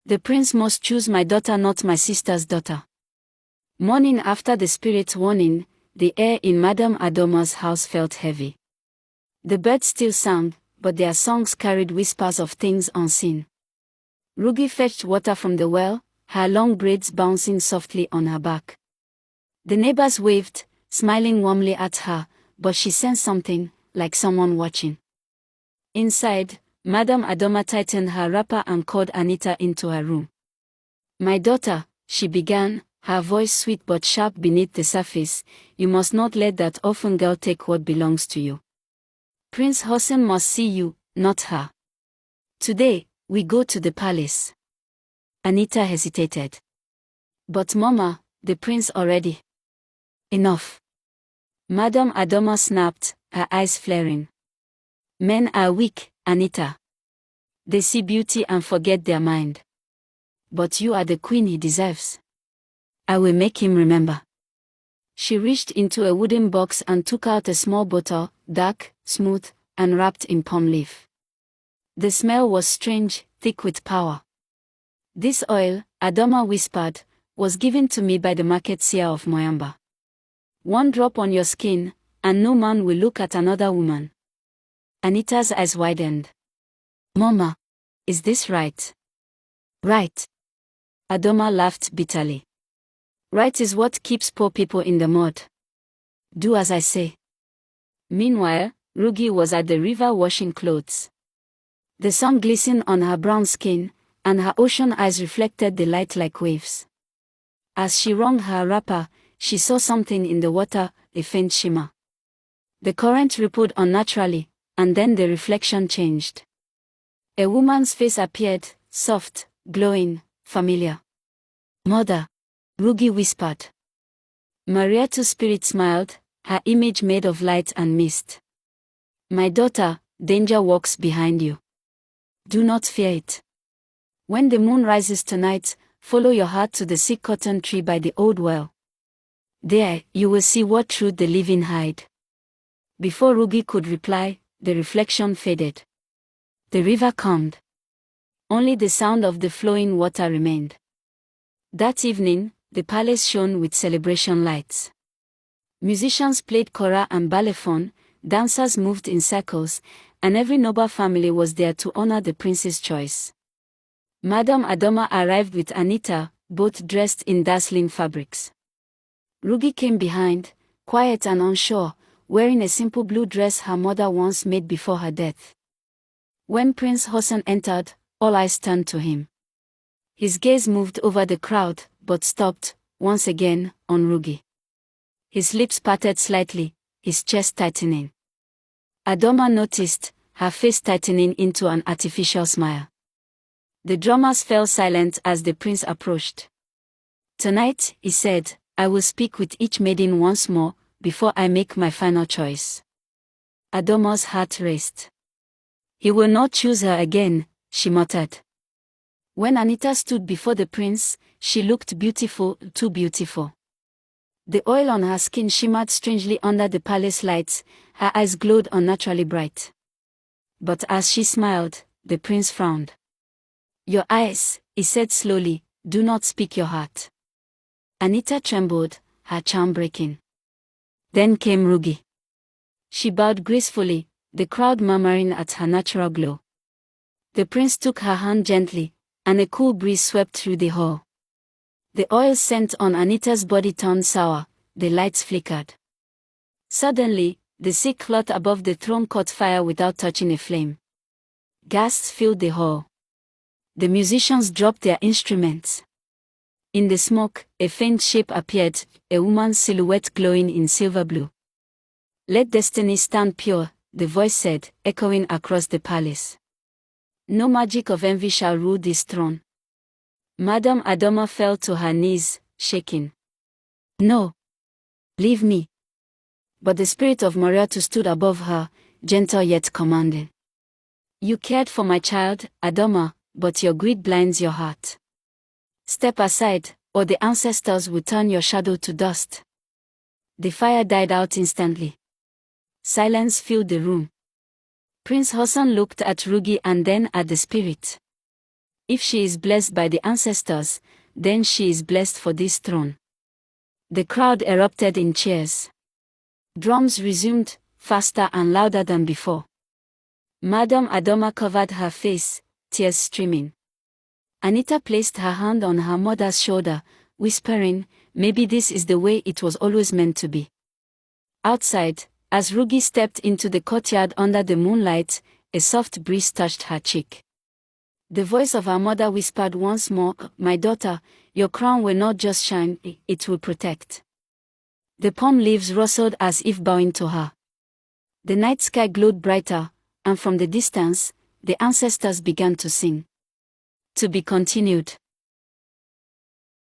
The prince must choose my daughter, not my sister's daughter. Morning after the spirit's warning, the air in Madame Adoma's house felt heavy. The birds still sang, but their songs carried whispers of things unseen. Rugi fetched water from the well, her long braids bouncing softly on her back. The neighbors waved, smiling warmly at her, but she sensed something, like someone watching. Inside, Madame Adoma tightened her wrapper and called Anita into her room. "My daughter," she began, her voice sweet but sharp beneath the surface, "you must not let that orphan girl take what belongs to you. Prince Hossein must see you, not her. Today, we go to the palace." Anita hesitated. "But Mama, the prince already..." "Enough." Madame Adoma snapped, her eyes flaring. "Men are weak, Anita. They see beauty and forget their mind. But you are the queen he deserves. I will make him remember." She reached into a wooden box and took out a small bottle, dark, smooth, and wrapped in palm leaf. The smell was strange, thick with power. "This oil," Adoma whispered, "was given to me by the market seer of Moyamba. One drop on your skin, and no man will look at another woman." Anita's eyes widened. "Mama, is this right?" "Right." Adoma laughed bitterly. "Right is what keeps poor people in the mud. Do as I say." Meanwhile, Rugi was at the river washing clothes. The sun glistened on her brown skin, and her ocean eyes reflected the light like waves. As she wrung her wrapper, she saw something in the water, a faint shimmer. The current rippled unnaturally, and then the reflection changed. A woman's face appeared, soft, glowing, familiar. "Mother," Rugi whispered. Mariatu's spirit smiled, her image made of light and mist. "My daughter, danger walks behind you. Do not fear it. When the moon rises tonight, follow your heart to the sick cotton tree by the old well. There, you will see what truth the living hide." Before Rugi could reply, the reflection faded. The river calmed. Only the sound of the flowing water remained. That evening, the palace shone with celebration lights. Musicians played kora and balafon, dancers moved in circles, and every noble family was there to honor the prince's choice. Madame Adoma arrived with Anita, both dressed in dazzling fabrics. Rugi came behind, quiet and unsure, wearing a simple blue dress her mother once made before her death. When Prince Hossein entered, all eyes turned to him. His gaze moved over the crowd, but stopped, once again, on Rugi. His lips parted slightly, his chest tightening. Adoma noticed, her face tightening into an artificial smile. The drummers fell silent as the prince approached. "Tonight," he said, "I will speak with each maiden once more, before I make my final choice." Adoma's heart raced. "He will not choose her again," she muttered. When Anita stood before the prince, she looked beautiful, too beautiful. The oil on her skin shimmered strangely under the palace lights, her eyes glowed unnaturally bright. But as she smiled, the prince frowned. "Your eyes," he said slowly, "do not speak your heart." Anita trembled, her charm breaking. Then came Rugi. She bowed gracefully, the crowd murmuring at her natural glow. The prince took her hand gently, and a cool breeze swept through the hall. The oil scent on Anita's body turned sour, the lights flickered. Suddenly, the silk cloth above the throne caught fire without touching a flame. Gasps filled the hall. The musicians dropped their instruments. In the smoke, a faint shape appeared, a woman's silhouette glowing in silver blue. "Let destiny stand pure," the voice said, echoing across the palace. "No magic of envy shall rule this throne." Madame Adoma fell to her knees, shaking. "No. Leave me." But the spirit of Mariatu stood above her, gentle yet commanding. "You cared for my child, Adoma, but your greed blinds your heart. Step aside, or the ancestors will turn your shadow to dust." The fire died out instantly. Silence filled the room. Prince Hossein looked at Rugi and then at the spirit. If she is blessed by the ancestors, then she is blessed for this throne. The crowd erupted in cheers. Drums resumed, faster and louder than before. Madame Adoma covered her face, tears streaming. Anita placed her hand on her mother's shoulder, whispering, "Maybe this is the way it was always meant to be." Outside, as Rugi stepped into the courtyard under the moonlight, a soft breeze touched her cheek. The voice of her mother whispered once more, "My daughter, your crown will not just shine, it will protect." The palm leaves rustled as if bowing to her. The night sky glowed brighter, and from the distance, the ancestors began to sing. To be continued.